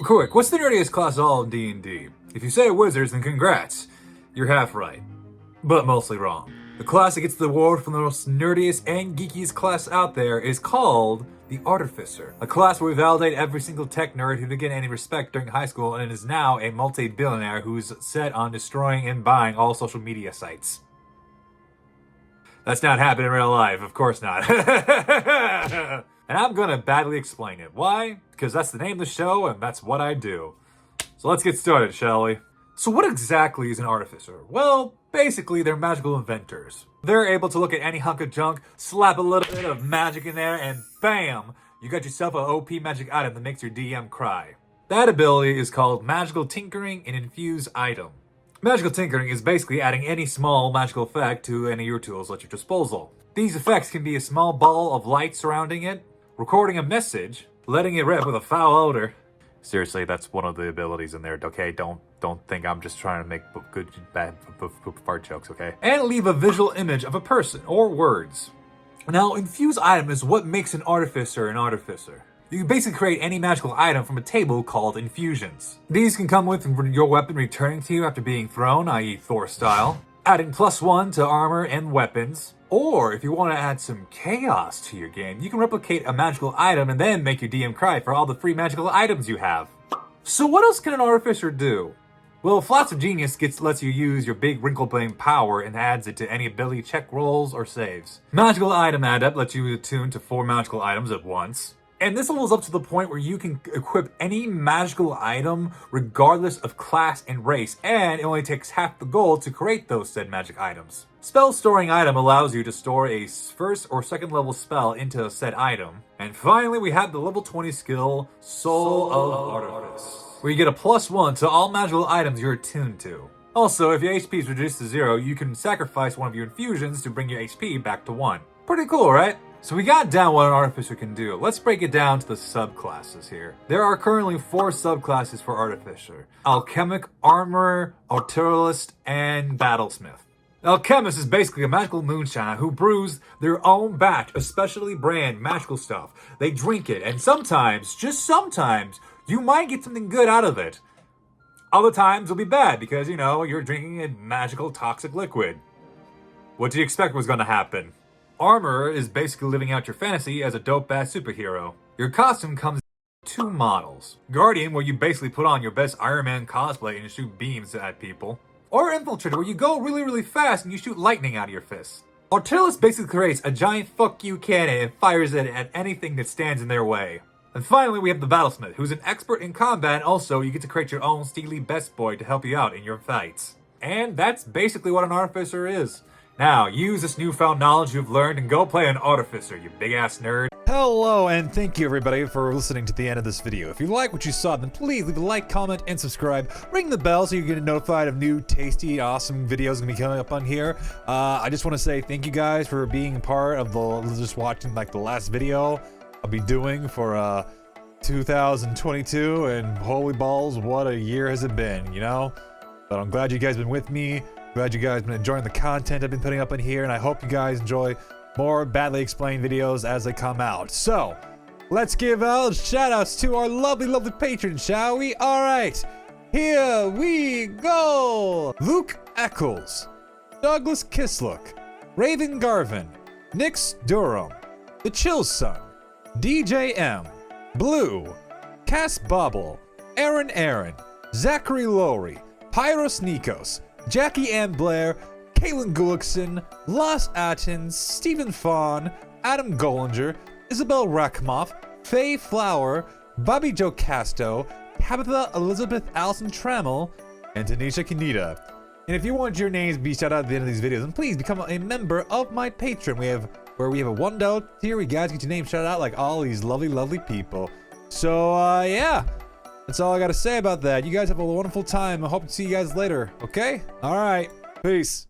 Quick, what's the nerdiest class of all in D&D? If you say wizards, then congrats. You're half right, but mostly wrong. The class that gets the award for the most nerdiest and geekiest class out there is called the Artificer. A class where we validate every single tech nerd who didn't get any respect during high school and is now a multi-billionaire who's set on destroying and buying all social media sites. That's not happening in real life, of course not. And I'm gonna badly explain it. Why? Because that's the name of the show and that's what I do. So let's get started, shall we? So what exactly is an artificer? Well, basically they're magical inventors. They're able to look at any hunk of junk, slap a little bit of magic in there, and bam! You got yourself an OP magic item that makes your DM cry. That ability is called Magical Tinkering and Infuse Item. Magical Tinkering is basically adding any small magical effect to any of your tools at your disposal. These effects can be a small ball of light surrounding it, recording a message, letting it rip with a foul odor. Seriously, that's one of the abilities in there, okay? Don't think I'm just trying to make good, bad fart jokes, okay? And leave a visual image of a person or words. Now, Infuse Item is what makes an Artificer an Artificer. You can basically create any magical item from a table called infusions. These can come with your weapon returning to you after being thrown, i.e. Thor style, adding +1 to armor and weapons, or if you want to add some chaos to your game, you can replicate a magical item and then make your DM cry for all the free magical items you have. So what else can an Artificer do? Well, Flats of Genius lets you use your big Wrinkleblade power and adds it to any ability check rolls or saves. Magical Item Adept lets you attune to 4 magical items at once. And this level's up to the point where you can equip any magical item regardless of class and race, and it only takes half the gold to create those said magic items. Spell Storing Item allows you to store a first or second level spell into a said item. And finally, we have the level 20 skill, Soul of Artifice, where you get a +1 to all magical items you're attuned to. Also, if your HP is reduced to 0, you can sacrifice one of your infusions to bring your HP back to 1. Pretty cool, right? So we got down what an Artificer can do. Let's break it down to the subclasses here. There are currently 4 subclasses for Artificer: Alchemic, Armorer, Artillerist, and Battlesmith. Alchemist is basically a magical moonshiner who brews their own batch of specialty brand magical stuff. They drink it, and sometimes, just sometimes, you might get something good out of it. Other times it'll be bad because, you know, you're drinking a magical toxic liquid. What do you expect was gonna happen? Armorer is basically living out your fantasy as a dope-ass superhero. Your costume comes in 2 models. Guardian, where you basically put on your best Iron Man cosplay and shoot beams at people. Or Infiltrator, where you go really fast and you shoot lightning out of your fists. Artillerist basically creates a giant fuck you cannon and fires it at anything that stands in their way. And finally, we have the Battlesmith, who's an expert in combat, and also you get to create your own steely best boy to help you out in your fights. And that's basically what an Artificer is. Now, use this newfound knowledge you've learned and go play an Artificer, you big-ass nerd. Hello, and thank you everybody for listening to the end of this video. If you like what you saw, then please leave a like, comment, and subscribe. Ring the bell so you get notified of new, tasty, awesome videos gonna be coming up on here. I just want to say thank you guys for being part of just watching like the last video I'll be doing for 2022, and holy balls, what a year has it been, you know? But I'm glad you guys been with me. Glad you guys been enjoying the content I've been putting up in here, and I hope you guys enjoy more badly explained videos as they come out. So, let's give out shout-outs to our lovely patrons, shall we? Alright, here we go! Luke Eccles, Douglas Kislook, Raven Garvin, Nix Durham, The Chill Son, DJ M, Blue, Cass Bobble, Aaron, Zachary Lowry, Pyros Nikos, Jackie Ann Blair, Caitlin Gullickson, Los Attons, Stephen Fawn, Adam Gollinger, Isabel Rakhmoff, Faye Flower, Bobby Joe Casto, Tabitha Elizabeth Allison Trammell, and Tanisha Kanita. And if you want your names to be shouted out at the end of these videos, then please become a member of my Patreon. We have a $1 tier where you guys get your name shouted out like all these lovely people. So yeah. That's all I gotta say about that. You guys have a wonderful time. I hope to see you guys later, okay? Alright, peace.